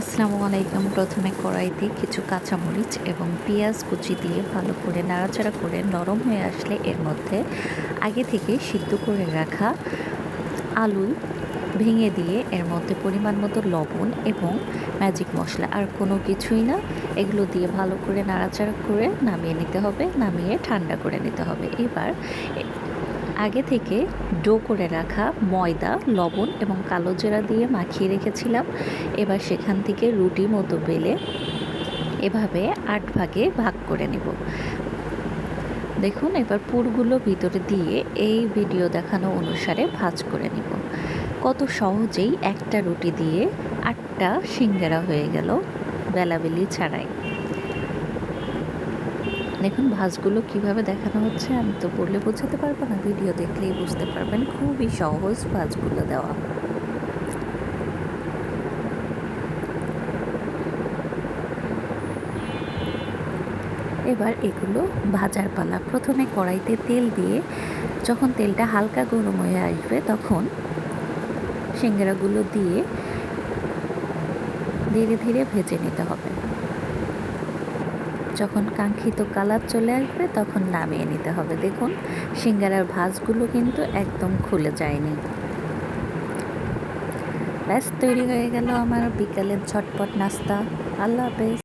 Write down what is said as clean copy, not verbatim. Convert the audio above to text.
আসসালামু আলাইকুম। প্রথমে কড়াইতে কিছু কাঁচামরিচ এবং পেঁয়াজ কুচি দিয়ে ভালো করে নাড়াচাড়া করে নরম হয়ে আসলে এর মধ্যে আগে থেকে সিদ্ধ করে রাখা আলু ভেঙে দিয়ে এর মধ্যে পরিমাণ মতো লবণ এবং ম্যাজিক মশলা, আর কোনো কিছুই না, এগুলো দিয়ে ভালো করে নাড়াচাড়া করে নামিয়ে নিতে হবে। নামিয়ে ঠান্ডা করে নিতে হবে। এবার আগে থেকে ডো করে রাখা ময়দা, লবণ এবং কালো জিরা দিয়ে মাখিয়ে রেখেছিলাম। এবার সেখান থেকে রুটি মতো বেলে এভাবে 8 ভাগে ভাগ করে নেব। দেখুন, এবার পুরগুলো ভিতরে দিয়ে এই ভিডিও দেখানো অনুসারে ভাঁজ করে নেব। কত সহজেই একটা রুটি দিয়ে 8টা সিঙ্গারা হয়ে গেল বেলাবেলি ছাড়াই। দেখুন ভাঁজগুলো কিভাবে দেখানো হচ্ছে, আমি তো বললে বোঝাতে পারবো না, ভিডিও দেখলেই বুঝতে পারবেন। খুবই সহজ ভাঁজগুলো দেওয়া। এবার এগুলো ভাজার পালা। প্রথমে কড়াইতে তেল দিয়ে যখন তেলটা হালকা গরম হয়ে আসবে তখন সিঙ্গারাগুলো দিয়ে ধীরে ধীরে ভেজে নিতে হবে। যখন কাঙ্ক্ষিত কালার চলে আসবে তখন নামিয়ে নিতে হবে। দেখুন সিঙ্গারার ভাঁজগুলো কিন্তু একদম খুলে যায়নি। ব্যাস, তৈরি হয়ে গেল আমার বিকালের ঝটপট নাস্তা। আল্লাহ হাফেজ।